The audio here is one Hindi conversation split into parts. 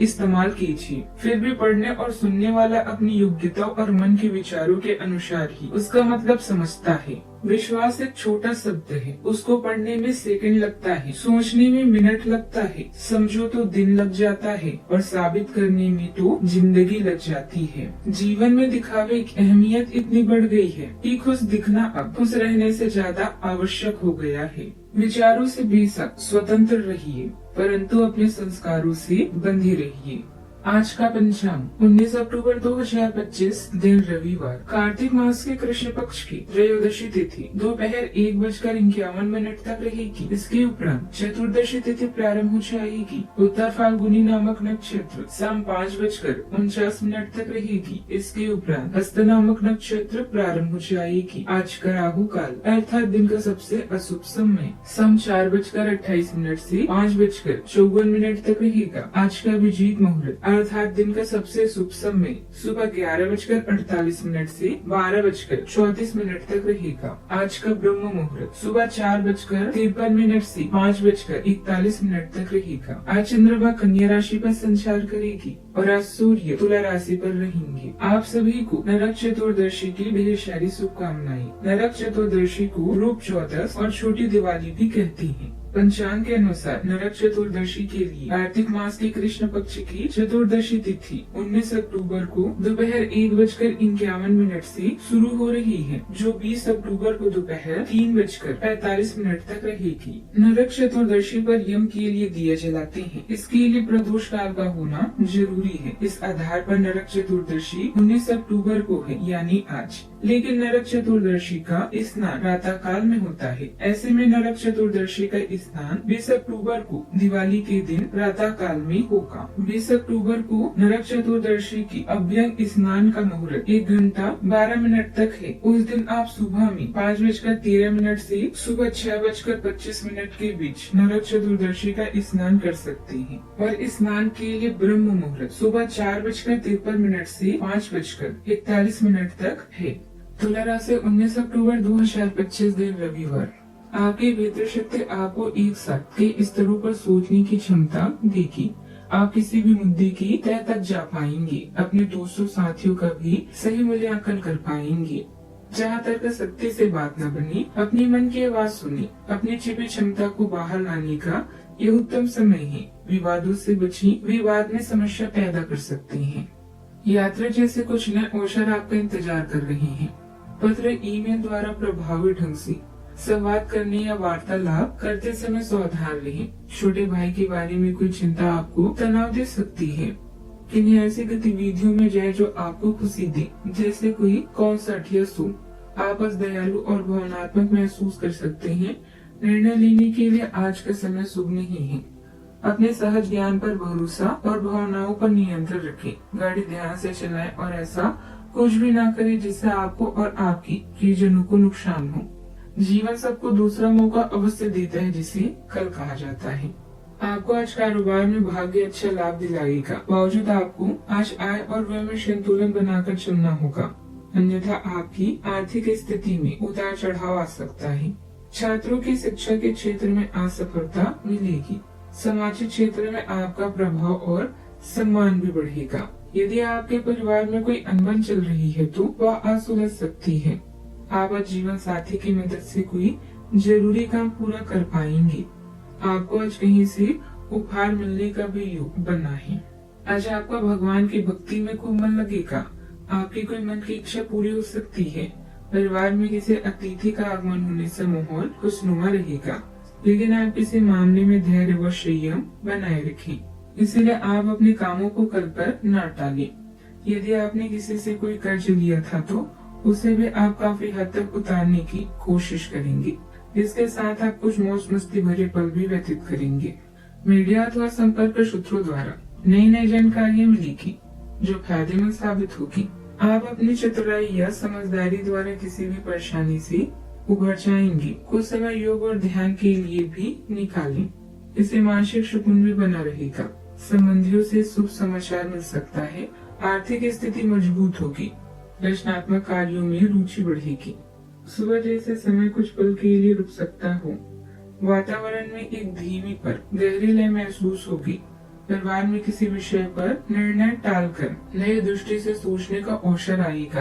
इस्तेमाल कीजिए। फिर भी पढ़ने और सुनने वाला अपनी योग्यता और मन के विचारों के अनुसार ही उसका मतलब समझता है। विश्वास एक छोटा शब्द है, उसको पढ़ने में सेकंड लगता है, सोचने में मिनट लगता है, समझो तो दिन लग जाता है और साबित करने में तो जिंदगी लग जाती है। जीवन में दिखावे की अहमियत इतनी बढ़ गई है कि खुश दिखना अब खुश रहने से ज्यादा आवश्यक हो गया है। विचारों से बेशक स्वतंत्र रहिए, परंतु अपने संस्कारों से बंधे रहिए। आज का पंचांग 19 अक्टूबर 2025 दिन रविवार, कार्तिक मास के कृष्ण पक्ष की त्रयोदशी तिथि दोपहर 1:51 तक रहेगी। इसके उपरांत चतुर्दशी तिथि प्रारंभ हो जाएगी। उत्तर फाल्गुनी नामक नक्षत्र शाम 5:49 तक रहेगी। इसके उपरांत हस्त नामक नक्षत्र प्रारंभ हो जाएगी। आज का राहु काल अर्थात दिन का सबसे अशुभ समय शाम 4:28 से 5:54 तक रहेगा। आज का अभिजीत मुहूर्त अर्थात दिन का सबसे शुभ समय सुबह 11:48 से 12:34 तक रहेगा। आज का ब्रह्म मुहूर्त सुबह 4:53 से 5:41 तक रहेगा। आज चंद्रमा कन्या राशि पर संचार करेगी और आज सूर्य तुला राशि पर रहेंगे। आप सभी को नरक चतुर्दशी की ढेर सारी शुभकामनाएं। नरक चतुर्दशी को रूप चौदस और छोटी दिवाली भी कहती हैं। पंचांग के अनुसार नरक चतुर्दशी के लिए कार्तिक मास के कृष्ण पक्ष की चतुर्दशी तिथि 19 अक्टूबर को दोपहर 1:51 से शुरू हो रही है, जो 20 अक्टूबर को दोपहर 3:45 तक रहेगी। नरक चतुर्दशी पर यम के लिए दिया जलाते हैं, इसके लिए प्रदोष काल का होना जरूरी है। इस आधार पर नरक चतुर्दशी 19 अक्टूबर को है, यानी आज। लेकिन नरक चतुर्दशी का स्नान प्रातः काल में होता है। ऐसे में नरक चतुर्दशी का स्नान 20 अक्टूबर को दिवाली के दिन प्रातः काल में होगा। 20 अक्टूबर को नरक चतुर्दशी की अभ्यंग स्नान का मुहूर्त 1:12 तक है। उस दिन आप सुबह में 5:13 से सुबह 6:25 के बीच नरक चतुर्दशी का स्नान कर सकते हैं। और स्नान के लिए ब्रह्म मुहूर्त सुबह 4:53 से 5:41 तक है। तुला राशि 19 अक्टूबर 2025 दिन रविवार। आपकी भीतर शक्ति आपको एक साथ कई स्तरों पर सोचने की क्षमता देगी। आप किसी भी मुद्दे की तह तक जा पाएंगे। अपने दोस्तों साथियों का भी सही मूल्यांकन कर पाएंगे। जहाँ तर्क सत्य से बात न बनी, अपने मन की आवाज सुनी, अपनी छिपी क्षमता को बाहर लाने का यह उत्तम समय है। विवादों से बची, विवाद में समस्या पैदा कर सकते हैं। यात्रा जैसे कुछ नए अवसर आपका इंतजार कर रहे हैं। पत्र ईमेल द्वारा प्रभावी ढंग से संवाद करने या वार्तालाप करते समय सावधान रहें। छोटे भाई के बारे में कोई चिंता आपको तनाव दे सकती है। किन्हीं ऐसी गतिविधियों में जाए जो आपको खुशी दे, जैसे कोई कॉन्सर्ट या शो। आप बस दयालु और भावनात्मक महसूस कर सकते हैं। निर्णय लेने के लिए आज का समय शुभ नहीं है। अपने सहज ज्ञान पर भरोसा और भावनाओं पर नियंत्रण रखें। गाड़ी ध्यान से चलाएं और ऐसा कुछ भी ना करें जिससे आपको और आपकी प्रियजनों को नुकसान हो। जीवन सबको दूसरा मौका अवश्य देता है, जिसे कल कहा जाता है। आपको आज कारोबार में भाग्य अच्छा लाभ दिलाएगा। बावजूद आपको आज आय और व्यय में संतुलन बनाकर चलना होगा, अन्यथा आपकी आर्थिक स्थिति में उतार चढ़ाव आ सकता है। छात्रों की शिक्षा के क्षेत्र में असफलता मिलेगी। सामाजिक क्षेत्र में आपका प्रभाव और सम्मान भी बढ़ेगा। यदि आपके परिवार में कोई अनबन चल रही है तो वह असुलझ सकती है। आप आज जीवन साथी की मदद से कोई जरूरी काम पूरा कर पाएंगे। आपको आज कहीं से उपहार मिलने का भी योग बना है। आज आपका भगवान की भक्ति में खूब मन लगेगा। आपकी कोई मन की इच्छा पूरी हो सकती है। परिवार में किसी अतिथि का आगमन होने से माहौल खुशनुमा रहेगा, लेकिन आप किसी मामले में धैर्य व संयम बनाए रखें। इसीलिए आप अपने कामों को कल पर न टालें। यदि आपने किसी से कोई कर्ज लिया था तो उसे भी आप काफी हद तक उतारने की कोशिश करेंगे। इसके साथ आप कुछ मौज मस्ती भरे पल भी व्यतीत करेंगे। मीडिया अथवा संपर्क सूत्रों द्वारा नई नई जानकारियाँ मिलेगी जो फायदेमंद साबित होगी। आप अपनी चतुराई या समझदारी द्वारा किसी भी परेशानी से उभर जाएंगे। कुछ समय योग और ध्यान के लिए भी निकालें, इससे मानसिक सुकून भी बना रहेगा। संबंधियों से शुभ समाचार मिल सकता है। आर्थिक स्थिति मजबूत होगी। रचनात्मक कार्यों में रुचि बढ़ेगी। सुबह जैसे समय कुछ पल के लिए रुक सकता हो। वातावरण में एक धीमी पर गहरी लय महसूस होगी। परिवार में किसी विषय पर निर्णय टालकर नई दृष्टि से सोचने का अवसर आएगा।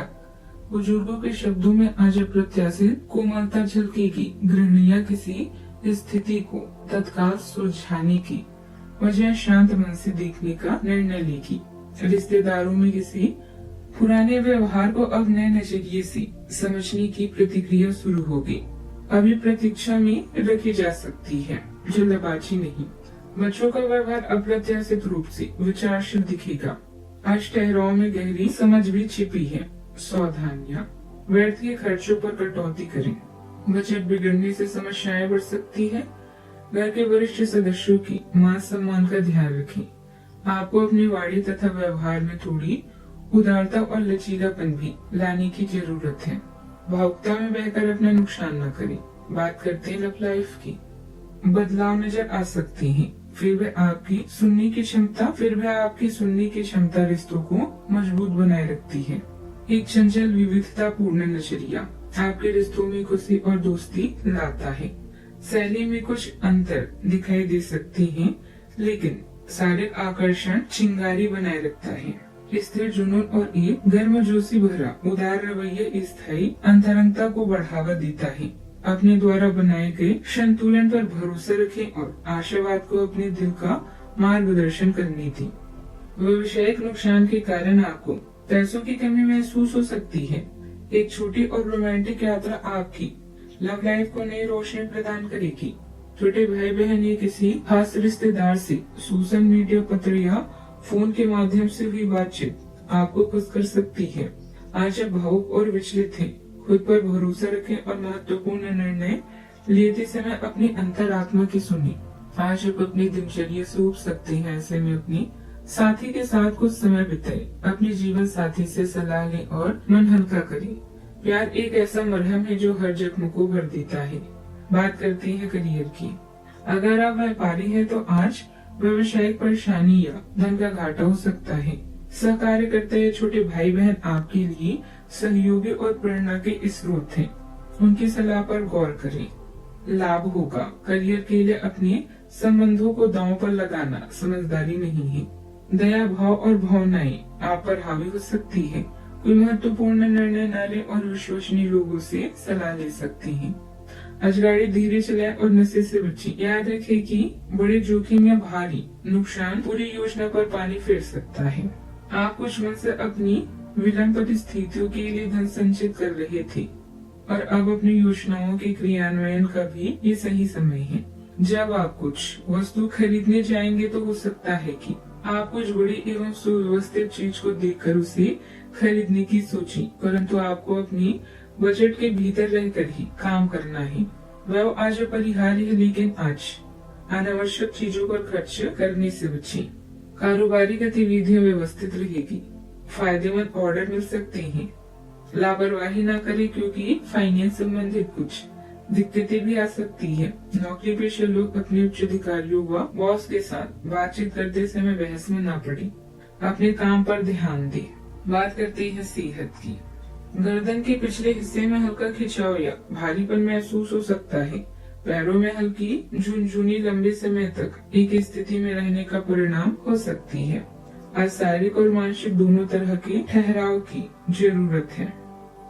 बुजुर्गों के शब्दों में आज अप्रत्याशित कोमलता झलकेगी। गृहिणियां किसी स्थिति को तत्काल सुलझाने की बजाय शांत मन से देखने का निर्णय लेगी। रिश्तेदारों में किसी पुराने व्यवहार को अब नए नजरिए से समझने की प्रतिक्रिया शुरू होगी। अभी प्रतीक्षा में रखी जा सकती है, जल्दबाजी नहीं। बच्चों का व्यवहार अप्रत्याशित रूप से विचारशील दिखेगा। आज ठहराव में गहरी समझ भी छिपी है। सावधानियां, व्यर्थ के खर्चों पर कटौती करें। बजट बिगड़ने से समस्याएं बढ़ सकती है। घर के वरिष्ठ सदस्यों की मान सम्मान का ध्यान रखें। आपको अपनी वाणी तथा व्यवहार में थोड़ी उदारता और लचीलापन भी लाने की जरूरत है। भावुकता में बहकर अपना नुकसान न करें। बात करते हैं लव लाइफ की। बदलाव नजर आ सकते हैं, फिर भी आपकी सुनने की क्षमता रिश्तों को मजबूत बनाए रखती है। एक चंचल विविधता पूर्ण नजरिया आपके रिश्तों में खुशी और दोस्ती लाता है। शैली में कुछ अंतर दिखाई दे सकते हैं, लेकिन शारीरिक आकर्षण चिंगारी बनाए रखता है। स्थिर जुनून और एक गर्मजोशी भरा उदार रवैया स्थायी अंतरंगता को बढ़ावा देता है। अपने द्वारा बनाए गए संतुलन पर भरोसा रखें और आशावाद को अपने दिल का मार्गदर्शन करने दें। व्यावसायिक नुकसान के कारण आपको पैसों की कमी महसूस हो सकती है। एक छोटी और रोमांटिक यात्रा आपकी लव लाइफ को नई रोशनी प्रदान करेगी। छोटे भाई बहन या किसी खास रिश्तेदार से सोशल मीडिया, पत्र या फोन के माध्यम से हुई बातचीत आपको खुश कर सकती है। आज आप भावुक और विचलित हैं। खुद पर भरोसा रखें और महत्वपूर्ण निर्णय लेते समय अपनी अंतरात्मा की सुनिए। आज आप अपनी दिनचर्या से उब सकते हैं, ऐसे में अपनी साथी के साथ कुछ समय बिताएं। अपने जीवन साथी से सलाह लें और मन हल्का करें। प्यार एक ऐसा मरहम है जो हर जख्म को भर देता है। बात करते हैं करियर की। अगर आप व्यापारी हैं तो आज व्यवसायिक परेशानी या धन का घाटा हो सकता है। सहकार्य करते हुए छोटे भाई बहन आपके लिए सहयोगी और प्रेरणा के स्रोत हैं। उनकी सलाह पर गौर करें, लाभ होगा। करियर के लिए अपने संबंधों को दांव पर लगाना समझदारी नहीं है। दया भाव और भावनाएं आप पर हावी हो सकती है। कोई महत्वपूर्ण निर्णय न लें और विश्वसनीय लोगों से सलाह ले सकते हैं। आज गाड़ी धीरे चलाएं और नशे से बचें। याद रखें कि बड़े जोखिम या भारी नुकसान पूरी योजना पर पानी फेर सकता है। आप कुछ मन से अपनी विलंबित स्थितियों के लिए धन संचित कर रहे थे और अब अपनी योजनाओं के क्रियान्वयन का भी ये सही समय है। जब आप कुछ वस्तु खरीदने जाएंगे तो हो सकता है कि आप कुछ बड़ी एवं सुव्यवस्थित चीज को देखकर उसे खरीदने की सोची, परंतु आपको अपनी बजट के भीतर रहकर ही काम करना है। वह आज अपरिहार्य है, लेकिन आज अनावश्यक चीजों पर खर्च करने से बचें। कारोबारी गतिविधियां व्यवस्थित रहेगी। फायदेमंद ऑर्डर मिल सकते हैं। लापरवाही न करें क्योंकि फाइनेंस संबंधित कुछ दिक्कतें भी आ सकती है। नौकरी पेशा लोग अपने उच्च अधिकारियों व बॉस के साथ बातचीत करते समय बहस में न पड़े। अपने काम पर ध्यान दें। बात करते हैं सेहत की। गर्दन के पिछले हिस्से में हल्का खिंचाव या भारीपन महसूस हो सकता है। पैरों में हल्की झुनझुनी लंबे समय तक एक स्थिति में रहने का परिणाम हो सकती है। आज शारीरिक और मानसिक दोनों तरह के ठहराव की जरूरत है।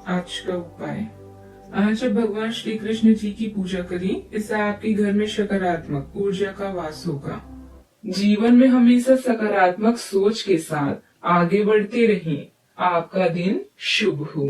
आज का उपाय, आज भगवान श्री कृष्ण जी की पूजा करें। इससे आपके घर में सकारात्मक ऊर्जा का वास होगा। जीवन में हमेशा सकारात्मक सोच के साथ आगे बढ़ते रहें। आपका दिन शुभ हो।